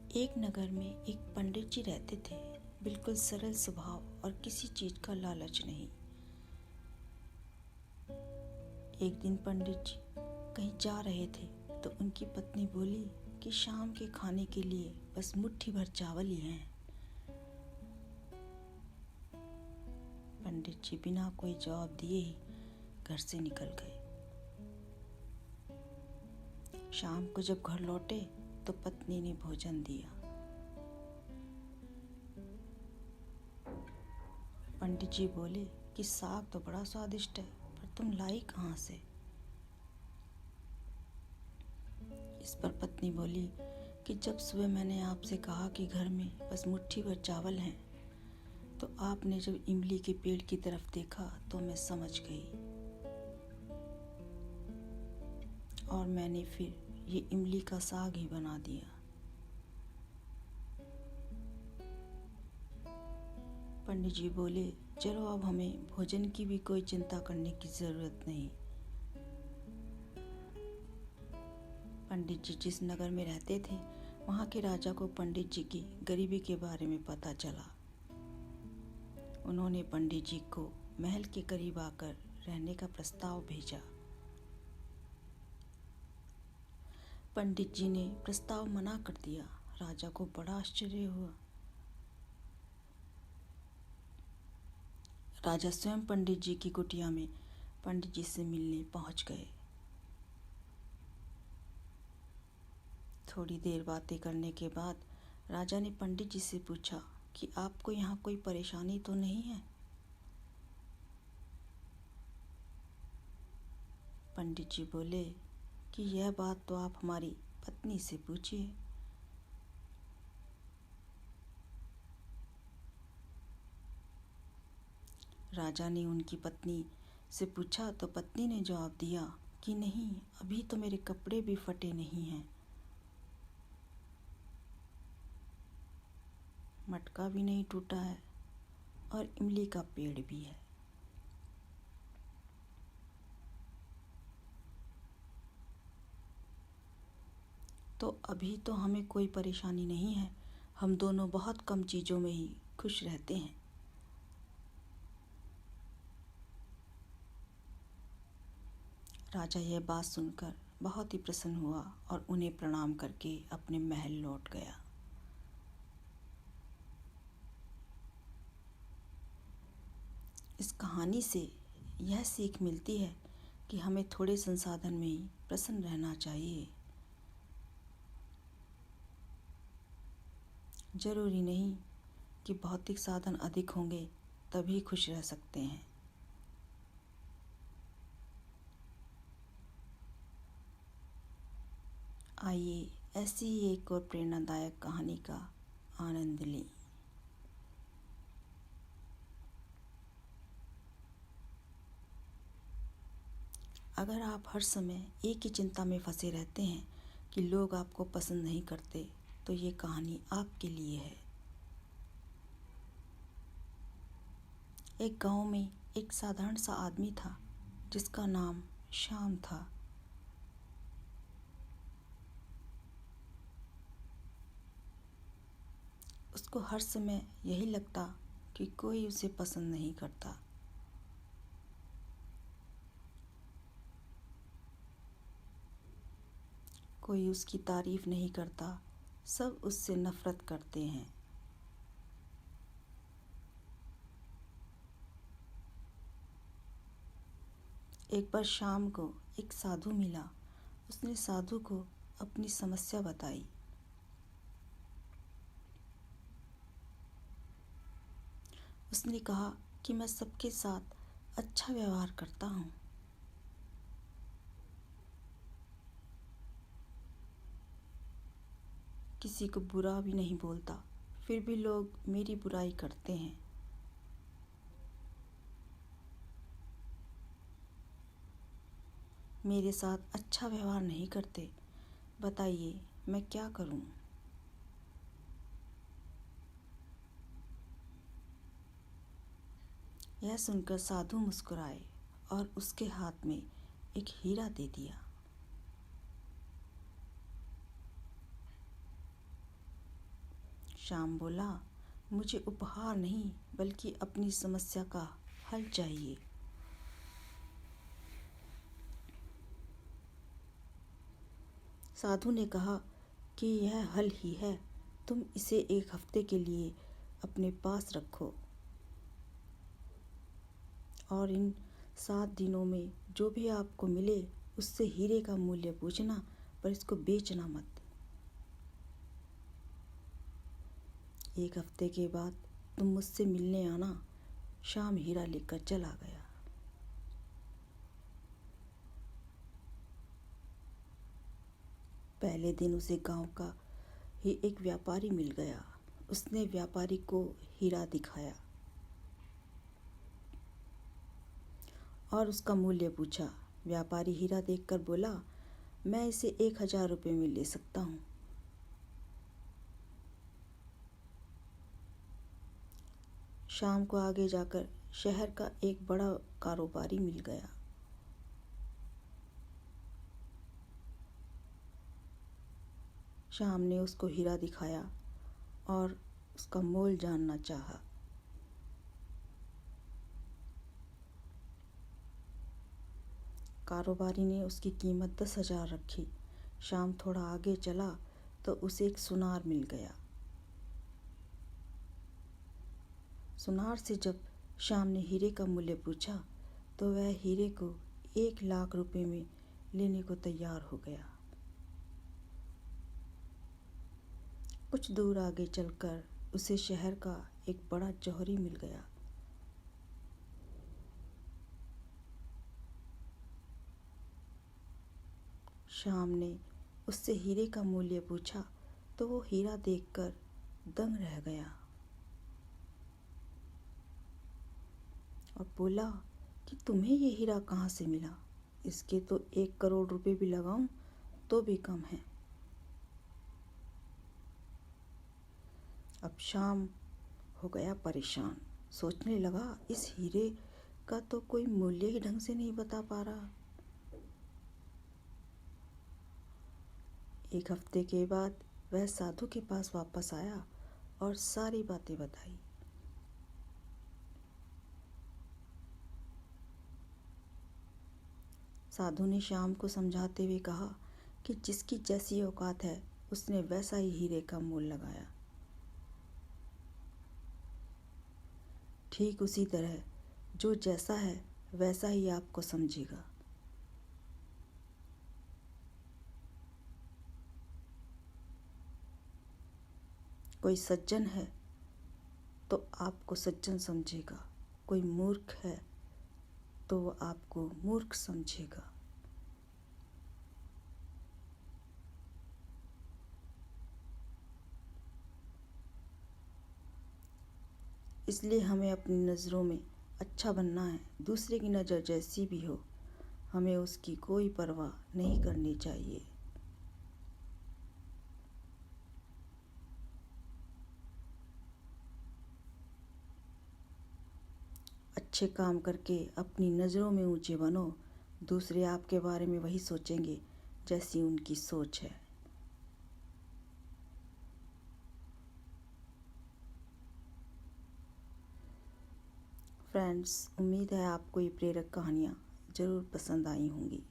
एक नगर में एक पंडित जी रहते थे। बिल्कुल सरल स्वभाव और किसी चीज का लालच नहीं। एक दिन पंडित जी कहीं जा रहे थे तो उनकी पत्नी बोली कि शाम के खाने के लिए बस मुट्ठी भर चावल ही हैं। पंडित जी बिना कोई जवाब दिए ही घर से निकल गए। शाम को जब घर लौटे तो पत्नी ने भोजन दिया। पंडित जी बोले कि साग तो बड़ा स्वादिष्ट है, पर तुम लाई कहाँ से? इस पर पत्नी बोली कि जब सुबह मैंने आपसे कहा कि घर में बस मुट्ठी भर चावल हैं, तो आपने जब इमली के पेड़ की तरफ देखा तो मैं समझ गई, और मैंने फिर ये इमली का साग ही बना दिया। पंडित जी बोले, चलो अब हमें भोजन की भी कोई चिंता करने की जरूरत नहीं। पंडित जी जिस नगर में रहते थे, वहाँ के राजा को पंडित जी की गरीबी के बारे में पता चला। उन्होंने पंडित जी को महल के करीब आकर रहने का प्रस्ताव भेजा। पंडित जी ने प्रस्ताव मना कर दिया। राजा को बड़ा आश्चर्य हुआ। राजा स्वयं पंडित जी की कुटिया में पंडित जी से मिलने पहुंच गए। थोड़ी देर बातें करने के बाद राजा ने पंडित जी से पूछा कि आपको यहाँ कोई परेशानी तो नहीं है? पंडित जी बोले कि यह बात तो आप हमारी पत्नी से पूछिए। राजा ने उनकी पत्नी से पूछा तो पत्नी ने जवाब दिया कि नहीं, अभी तो मेरे कपड़े भी फटे नहीं हैं, मटका भी नहीं टूटा है और इमली का पेड़ भी है। तो अभी तो हमें कोई परेशानी नहीं है, हम दोनों बहुत कम चीज़ों में ही खुश रहते हैं। राजा यह बात सुनकर बहुत ही प्रसन्न हुआ और उन्हें प्रणाम करके अपने महल लौट गया। इस कहानी से यह सीख मिलती है कि हमें थोड़े संसाधन में ही प्रसन्न रहना चाहिए। जरूरी नहीं कि भौतिक साधन अधिक होंगे तभी खुश रह सकते हैं। आइए ऐसी ही एक और प्रेरणादायक कहानी का आनंद लें। अगर आप हर समय एक ही चिंता में फंसे रहते हैं कि लोग आपको पसंद नहीं करते, तो ये कहानी आपके लिए है। एक गांव में एक साधारण सा आदमी था जिसका नाम श्याम था। उसको हर समय यही लगता कि कोई उसे पसंद नहीं करता। कोई उसकी तारीफ नहीं करता, सब उससे नफरत करते हैं। एक बार शाम को एक साधु मिला। उसने साधु को अपनी समस्या बताई। उसने कहा कि मैं सबके साथ अच्छा व्यवहार करता हूँ, किसी को बुरा भी नहीं बोलता, फिर भी लोग मेरी बुराई करते हैं। मेरे साथ अच्छा व्यवहार नहीं करते। बताइए मैं क्या करूं? यह सुनकर साधु मुस्कुराए और उसके हाथ में एक हीरा दे दिया। श्याम बोला, मुझे उपहार नहीं बल्कि अपनी समस्या का हल चाहिए। साधु ने कहा कि यह हल ही है, तुम इसे 1 हफ्ते के लिए अपने पास रखो और इन 7 दिनों में जो भी आपको मिले उससे हीरे का मूल्य पूछना, पर इसको बेचना मत। 1 हफ्ते के बाद तुम मुझसे मिलने आना। श्याम हीरा लेकर चला गया। पहले दिन उसे गांव का ही एक व्यापारी मिल गया। उसने व्यापारी को हीरा दिखाया और उसका मूल्य पूछा। व्यापारी हीरा देखकर बोला, मैं इसे 1000 रुपये में ले सकता हूँ। शाम को आगे जाकर शहर का एक बड़ा कारोबारी मिल गया। श्याम ने उसको हीरा दिखाया और उसका मोल जानना चाहा। कारोबारी ने उसकी कीमत 10,000 रखी। श्याम थोड़ा आगे चला तो उसे एक सुनार मिल गया। सुनार से जब श्याम ने हीरे का मूल्य पूछा तो वह हीरे को 1 लाख रुपए में लेने को तैयार हो गया। कुछ दूर आगे चलकर उसे शहर का एक बड़ा जौहरी मिल गया। श्याम ने उससे हीरे का मूल्य पूछा तो वो हीरा देखकर दंग रह गया और बोला कि तुम्हें ये हीरा कहाँ से मिला? इसके तो 1 करोड़ रुपए भी लगाऊं तो भी कम है। अब श्याम हो गया परेशान। सोचने लगा, इस हीरे का तो कोई मूल्य ही ढंग से नहीं बता पा रहा। 1 हफ्ते के बाद वह साधु के पास वापस आया और सारी बातें बताई। साधु ने श्याम को समझाते हुए कहा कि जिसकी जैसी औकात है उसने वैसा ही हीरे का मोल लगाया। ठीक उसी तरह जो जैसा है वैसा ही आपको समझेगा। कोई सज्जन है तो आपको सज्जन समझेगा, कोई मूर्ख है तो वो आपको मूर्ख समझेगा। इसलिए हमें अपनी नज़रों में अच्छा बनना है। दूसरे की नज़र जैसी भी हो, हमें उसकी कोई परवाह नहीं करनी चाहिए। अच्छे काम करके अपनी नज़रों में ऊंचे बनो। दूसरे आपके बारे में वही सोचेंगे जैसी उनकी सोच है। फ्रेंड्स, उम्मीद है आपको ये प्रेरक कहानियाँ ज़रूर पसंद आई होंगी।